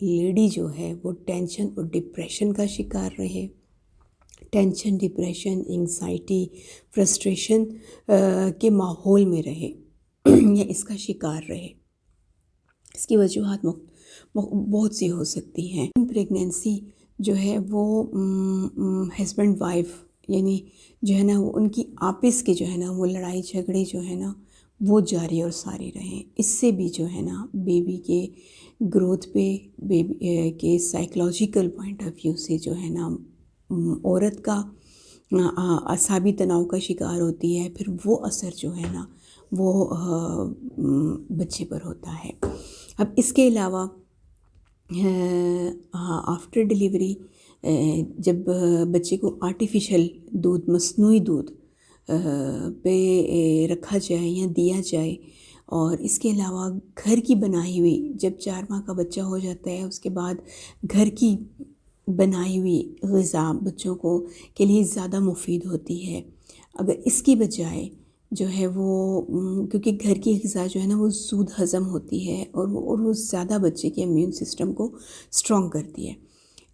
Lady جو ہے وہ ٹینشن اور ڈپریشن کا شکار رہے، ٹینشن، ڈپریشن، انگزائٹی، فرسٹریشن کے ماحول میں رہے یا اس کا شکار رہے۔ اس کی وجوہات بہت سی ہو سکتی ہیں۔ پریگنینسی جو ہے وہ ہسبینڈ وائف یعنی جو ہے نا وہ ان کی آپس کے جو ہے نا وہ لڑائی جھگڑے جو ہے نا وہ جاری اور ساری رہیں، اس سے بھی جو ہے نا بیبی کے گروتھ پہ، بیبی کے سائیکلوجیکل پوائنٹ آف ویو سے جو ہے نا عورت کا اعصابی تناؤ کا شکار ہوتی ہے، پھر وہ اثر جو ہے نا وہ بچے پر ہوتا ہے۔ اب اس کے علاوہ آفٹر ڈیلیوری جب بچے کو آرٹیفیشل دودھ، مصنوعی دودھ پہ رکھا جائے یا دیا جائے، اور اس کے علاوہ گھر کی بنائی ہوئی، جب 4 ماہ کا بچہ ہو جاتا ہے اس کے بعد گھر کی بنائی ہوئی غذا بچوں کو کے لیے زیادہ مفید ہوتی ہے، اگر اس کی بجائے جو ہے وہ کیونکہ گھر کی غذا جو ہے نا وہ زود ہضم ہوتی ہے اور وہ زیادہ بچے کے امیون سسٹم کو اسٹرانگ کرتی ہے،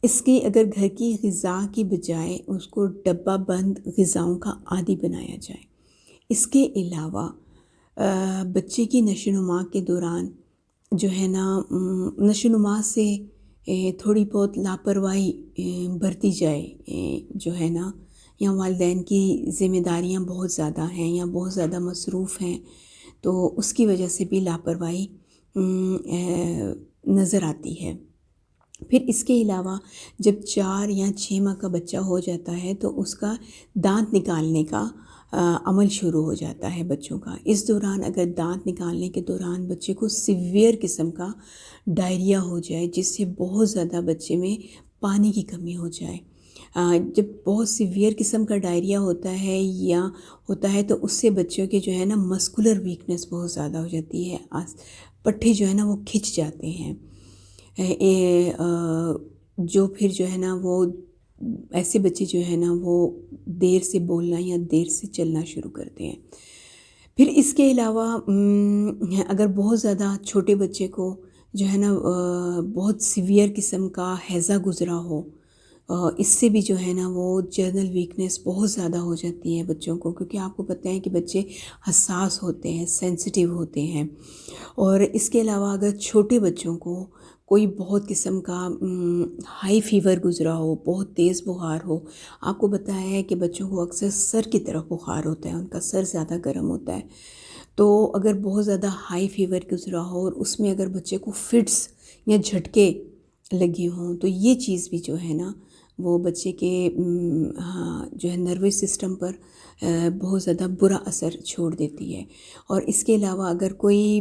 اس کی اگر گھر کی غذا کی بجائے اس کو ڈبہ بند غذاؤں کا عادی بنایا جائے۔ اس کے علاوہ بچے کی نشو و نما کے دوران جو ہے نا نشو و نما سے تھوڑی بہت لاپرواہی برتی جائے جو ہے نا، یا والدین کی ذمہ داریاں بہت زیادہ ہیں یا بہت زیادہ مصروف ہیں تو اس کی وجہ سے بھی لاپرواہی نظر آتی ہے۔ پھر اس کے علاوہ جب 4 یا 6 ماہ کا بچہ ہو جاتا ہے تو اس کا دانت نکالنے کا عمل شروع ہو جاتا ہے بچوں کا۔ اس دوران اگر دانت نکالنے کے دوران بچے کو سیویئر قسم کا ڈائریا ہو جائے، جس سے بہت زیادہ بچے میں پانی کی کمی ہو جائے، جب بہت سیویئر قسم کا ڈائریا ہوتا ہے تو اس سے بچوں کے جو ہے نا مسکولر ویکنس بہت زیادہ ہو جاتی ہے، پٹھے جو ہے نا وہ کھنچ جاتے ہیں، جو پھر جو ہے نا وہ ایسے بچے جو ہے نا وہ دیر سے بولنا یا دیر سے چلنا شروع کرتے ہیں۔ پھر اس کے علاوہ اگر بہت زیادہ چھوٹے بچے کو جو ہے نا بہت سیویئر قسم کا ہیضہ گزرا ہو، اس سے بھی جو ہے نا وہ جرنل ویکنس بہت زیادہ ہو جاتی ہے بچوں کو، کیونکہ آپ کو پتہ ہے کہ بچے حساس ہوتے ہیں، سینسیٹیو ہوتے ہیں۔ اور اس کے علاوہ اگر چھوٹے بچوں کو کوئی بہت قسم کا ہائی فیور گزرا ہو، بہت تیز بخار ہو، آپ کو بتایا ہے کہ بچوں کو اکثر سر کی طرف بخار ہوتا ہے، ان کا سر زیادہ گرم ہوتا ہے، تو اگر بہت زیادہ ہائی فیور گزرا ہو اور اس میں اگر بچے کو فٹس یا جھٹکے لگے ہوں تو یہ چیز بھی جو ہے نا وہ بچے کے جو ہے نروس سسٹم پر بہت زیادہ برا اثر چھوڑ دیتی ہے۔ اور اس کے علاوہ اگر کوئی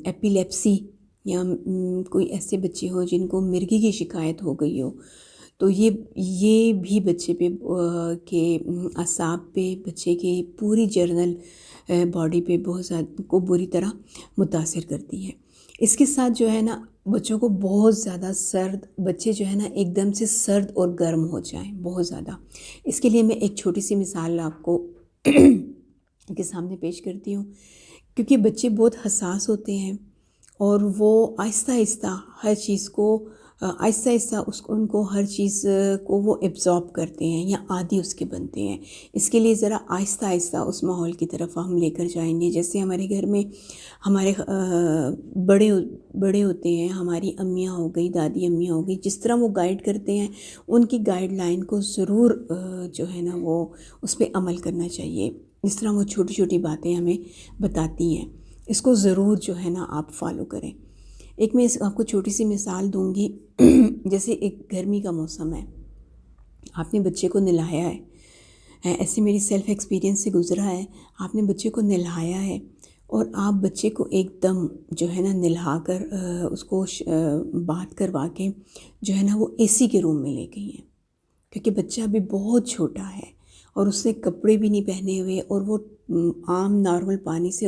ایپیلیپسی یا کوئی ایسے بچے ہو جن کو مرگی کی شکایت ہو گئی ہو تو یہ بھی بچے پہ کے اعصاب پہ، بچے کے پوری جرنل باڈی پہ بہت زیادہ کو بری طرح متاثر کرتی ہے۔ اس کے ساتھ جو ہے نا بچوں کو بہت زیادہ بچے جو ہے نا ایک دم سے سرد اور گرم ہو جائیں بہت زیادہ۔ اس کے لیے میں ایک چھوٹی سی مثال آپ کو کے سامنے پیش کرتی ہوں، کیونکہ بچے بہت حساس ہوتے ہیں اور وہ آہستہ آہستہ ہر چیز کو ان کو ہر چیز کو وہ ایبزارب کرتے ہیں یا عادی اس کے بنتے ہیں۔ اس کے لیے ذرا آہستہ آہستہ اس ماحول کی طرف ہم لے کر جائیں گے، جیسے ہمارے گھر میں ہمارے بڑے ہوتے ہیں، ہماری امیاں ہو گئی، دادی امیاں ہو گئی، جس طرح وہ گائیڈ کرتے ہیں ان کی گائیڈ لائن کو ضرور جو ہے نا وہ اس پہ عمل کرنا چاہیے، جس طرح وہ چھوٹی چھوٹی باتیں ہمیں بتاتی ہیں اس کو ضرور جو ہے نا آپ فالو کریں۔ ایک میں آپ کو چھوٹی سی مثال دوں گی، جیسے ایک گرمی کا موسم ہے، آپ نے بچے کو نہلایا ہے، ایسے میری سیلف ایکسپیرینس سے گزرا ہے، آپ نے بچے کو نہلایا ہے اور آپ بچے کو ایک دم جو ہے نا نہلا کر اس کو بات کروا کے جو ہے نا وہ اے سی کے روم میں لے گئی ہیں، کیونکہ بچہ ابھی بہت چھوٹا ہے اور اس نے کپڑے بھی نہیں پہنے ہوئے اور وہ عام نارمل پانی سے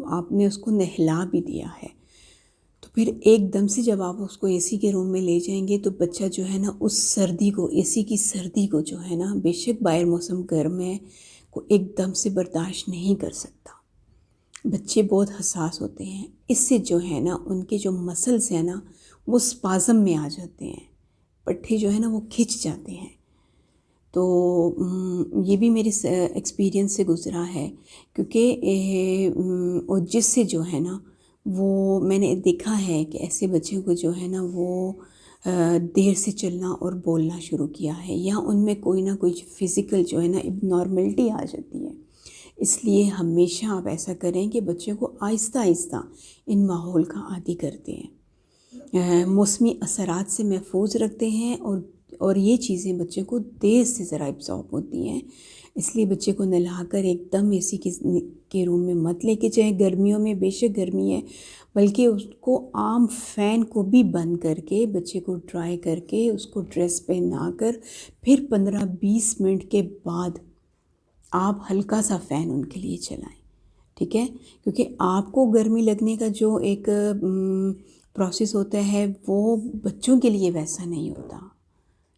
آپ نے اس کو نہلا بھی دیا ہے، تو پھر ایک دم سے جب آپ اس کو اے سی کے روم میں لے جائیں گے تو بچہ جو ہے نا اس سردی کو، اے سی کی سردی کو جو ہے نا، بے شک باہر موسم گرم ہے، کو ایک دم سے برداشت نہیں کر سکتا، بچے بہت حساس ہوتے ہیں، اس سے جو ہے نا ان کے جو مسلس ہیں نا وہ اسپازم میں آ جاتے ہیں، پٹھے جو ہے نا وہ کھنچ جاتے ہیں۔ تو یہ بھی میرے ایکسپیرینس سے گزرا ہے، کیونکہ اور جس سے جو ہے نا وہ میں نے دیکھا ہے کہ ایسے بچوں کو جو ہے نا وہ دیر سے چلنا اور بولنا شروع کیا ہے، یا ان میں کوئی نہ کوئی فزیکل جو ہے نا اب نارملٹی آ جاتی ہے۔ اس لیے ہمیشہ آپ ایسا کریں کہ بچوں کو آہستہ آہستہ ان ماحول کا عادی کرتے ہیں، موسمی اثرات سے محفوظ رکھتے ہیں، اور یہ چیزیں بچے کو دیر سے ذرا ایبزارب ہوتی ہیں۔ اس لیے بچے کو نہلا کر ایک دم اے سی کے روم میں مت لے کے جائیں، گرمیوں میں بے شک گرمی ہے، بلکہ اس کو عام فین کو بھی بند کر کے بچے کو ڈرائی کر کے اس کو ڈریس پہنا کر پھر 15-20 منٹ کے بعد آپ ہلکا سا فین ان کے لیے چلائیں، ٹھیک ہے؟ کیونکہ آپ کو گرمی لگنے کا جو ایک پروسیس ہوتا ہے وہ بچوں کے لیے ویسا نہیں ہوتا،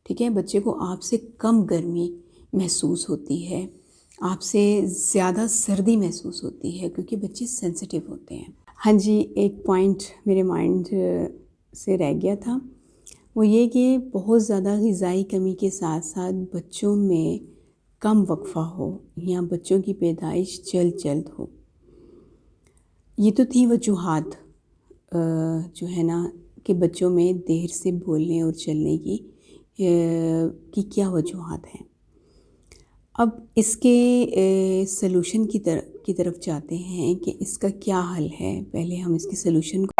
ٹھیک ہے؟ بچے کو آپ سے کم گرمی محسوس ہوتی ہے، آپ سے زیادہ سردی محسوس ہوتی ہے، کیونکہ بچے سینسیٹیو ہوتے ہیں۔ ہاں جی، ایک پوائنٹ میرے مائنڈ سے رہ گیا تھا، وہ یہ کہ بہت زیادہ غذائی کمی کے ساتھ ساتھ بچوں میں کم وقفہ ہو یا بچوں کی پیدائش جلد ہو۔ یہ تو تھی وجوہات جو ہے نا کہ بچوں میں دیر سے بولنے اور چلنے کی کیا وجوہات ہیں۔ اب اس کے سلوشن کی طرف جاتے ہیں کہ اس کا کیا حل ہے۔ پہلے ہم اس کے سلوشن کو